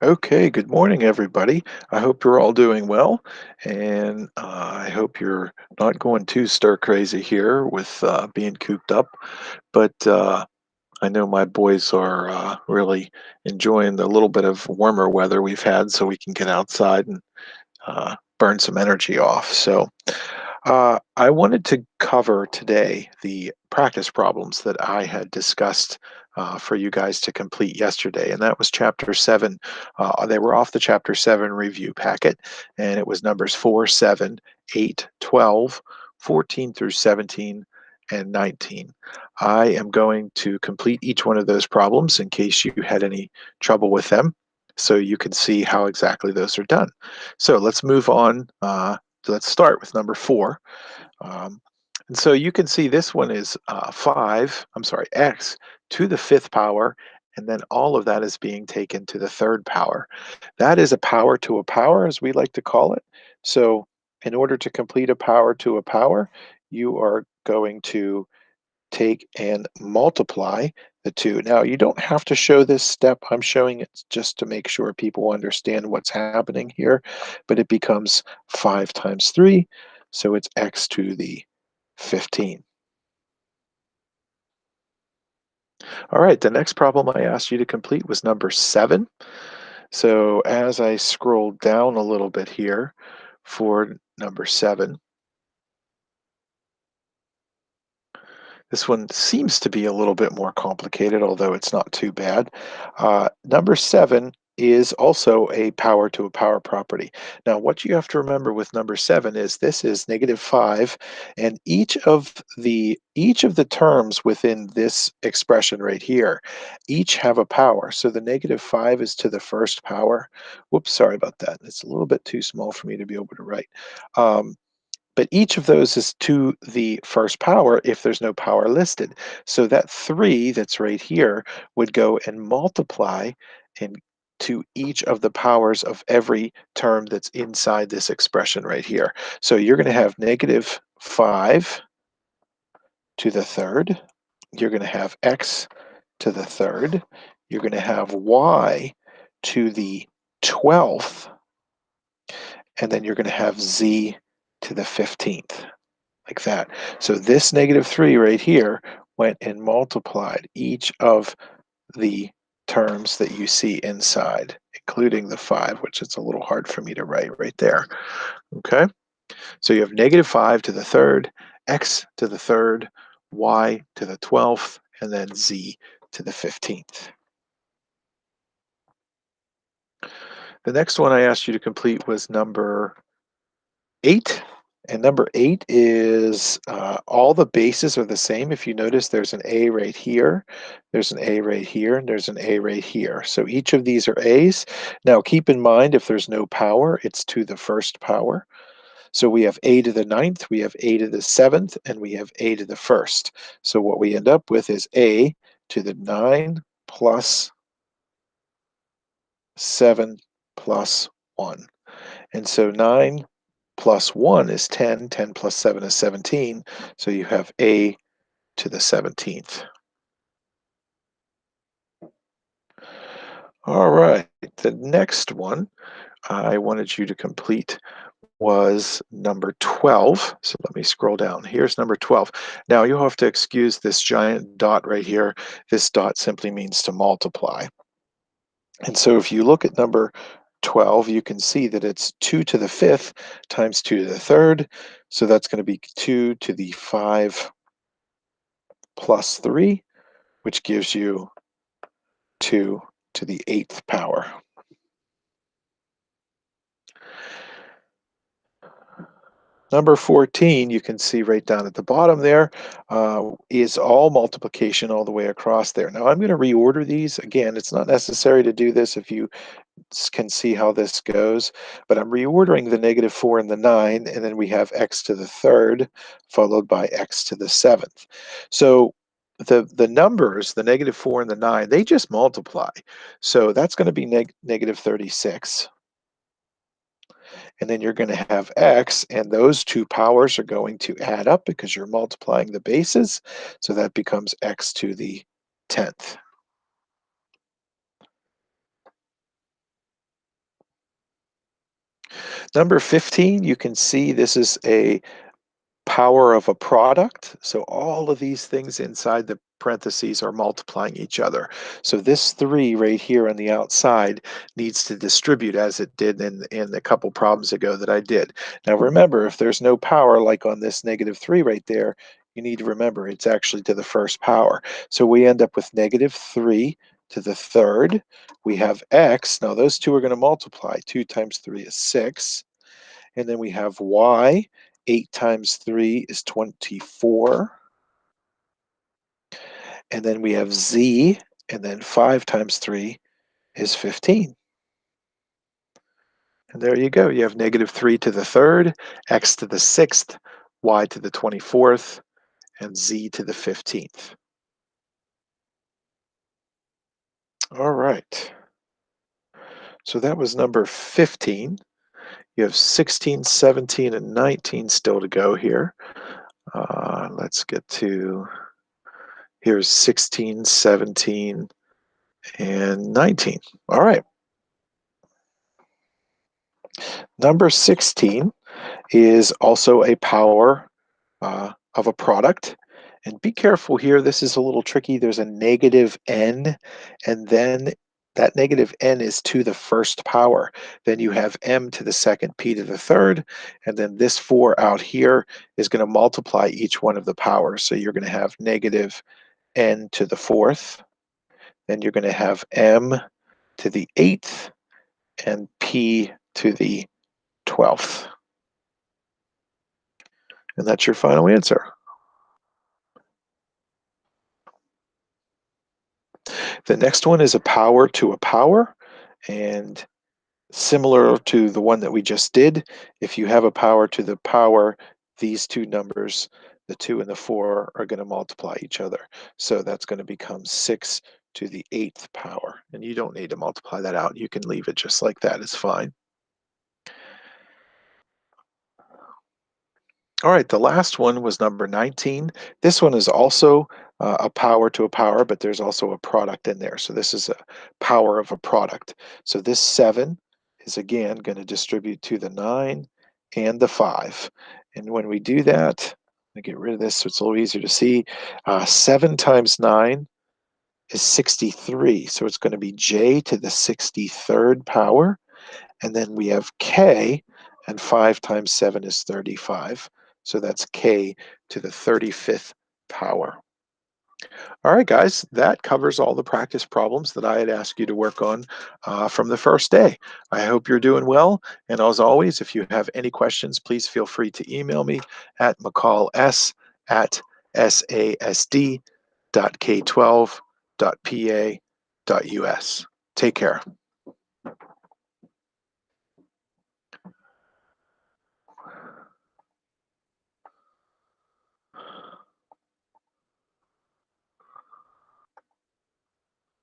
Okay, good morning, everybody. I hope you're all doing well, and I hope you're not going too stir crazy here with being cooped up. But I know my boys are really enjoying the little bit of warmer weather we've had, so we can get outside and burn some energy off. So I wanted to cover today the practice problems that I had discussed for you guys to complete yesterday, and that was Chapter 7. They were off the Chapter 7 review packet, and it was numbers 4, 7, 8, 12, 14 through 17, and 19. I am going to complete each one of those problems in case you had any trouble with them, so you can see how exactly those are done. So let's move on. Let's start with number 4. Um, and so you can see this one is x to the fifth power, and then all of that is being taken to the third power. That is a power, as we like to call it. So in order to complete a power to a power, you are going to take and multiply the two. Now, you don't have to show this step. I'm showing it just to make sure people understand what's happening here, but it becomes 5 times 3, so it's x to the 15. All right, the next problem I asked you to complete was number 7. So as I scroll down a little bit here for number 7, this one seems to be a little bit more complicated, although it's not too bad. Number 7 is also a power to a power property. Now, what you have to remember with number 7 is this is -5, and each of the terms within this expression right here, each have a power. So the -5 is to the first power. Whoops, sorry about that. It's a little bit too small for me to be able to write. Um, but each of those is to the first power if there's no power listed. So that 3 that's right here would go and multiply and to each of the powers of every term that's inside this expression right here. So you're going to have -5 to the third. You're going to have x to the third. You're going to have y to the 12th. And then you're going to have z to the 15th. Like that. So this -3 right here went and multiplied each of the terms that you see inside, including the 5, which is a little hard for me to write right there. Okay? So you have -5 to the third, x to the third, y to the 12th, and then z to the 15th. The next one I asked you to complete was number 8. And number 8 is all the bases are the same. If you notice, there's an A right here, there's an A right here, and there's an A right here. So each of these are A's. Now keep in mind, if there's no power, it's to the first power. So we have A to the ninth, we have A to the seventh, and we have A to the first. So what we end up with is A to the 9 plus 7 plus 1. And so 9 plus 1 is 10, 10 plus 7 is 17, so you have a to the 17th. All right, the next one I wanted you to complete was number 12. So let me scroll down. Here's number 12. Now you'll have to excuse this giant dot right here. This dot simply means to multiply. And so if you look at number 12, you can see that it's 2 to the fifth times 2 to the third. So that's going to be 2 to the 5 plus 3, which gives you 2 to the eighth power. Number 14, you can see right down at the bottom there, is all multiplication all the way across there. Now I'm going to reorder these. Again, it's not necessary to do this if you can see how this goes, but I'm reordering the -4 and the 9, and then we have x to the third followed by x to the seventh. So the numbers, the -4 and the 9, they just multiply. So that's going to be -36. And then you're going to have x, and those two powers are going to add up because you're multiplying the bases. So that becomes x to the 10th. Number 15, you can see this is a power of a product. So all of these things inside the parentheses are multiplying each other. So this 3 right here on the outside needs to distribute as it did in the couple problems ago that I did. Now remember, if there's no power like on this -3 right there, you need to remember it's actually to the first power. So we end up with -3 to the third. We have x. Now those two are going to multiply. 2 times 3 is 6. And then we have y. 8 times 3 is 24. And then we have z. And then 5 times 3 is 15. And there you go. You have -3 to the third, x to the sixth, y to the 24th, and z to the 15th. All right. So that was number 15. You have 16, 17, and 19 still to go here. Let's get to, here's 16, 17, and 19. All right. Number 16 is also a power of a product. And be careful here, this is a little tricky. There's a -n, and then that -n is to the first power. Then you have m to the second, p to the third, and then this 4 out here is going to multiply each one of the powers. So you're going to have -n to the fourth, then you're going to have m to the eighth, and p to the 12th. And that's your final answer. The next one is a power to a power, and similar to the one that we just did, if you have a power to the power, these two numbers, the 2 and the 4, are going to multiply each other. So that's going to become 6 to the 8th power. And you don't need to multiply that out. You can leave it just like that. It's fine. All right, the last one was number 19. This one is also a power to a power, but there's also a product in there. So this is a power of a product. So this 7 is again going to distribute to the 9 and the 5. And when we do that, let me get rid of this so it's a little easier to see. 7 times 9 is 63. So it's going to be j to the 63rd power. And then we have k, and 5 times 7 is 35. So that's k to the 35th power. All right, guys, that covers all the practice problems that I had asked you to work on from the first day. I hope you're doing well. And as always, if you have any questions, please feel free to email me at mccalls@sasd.k12.pa.us. Take care.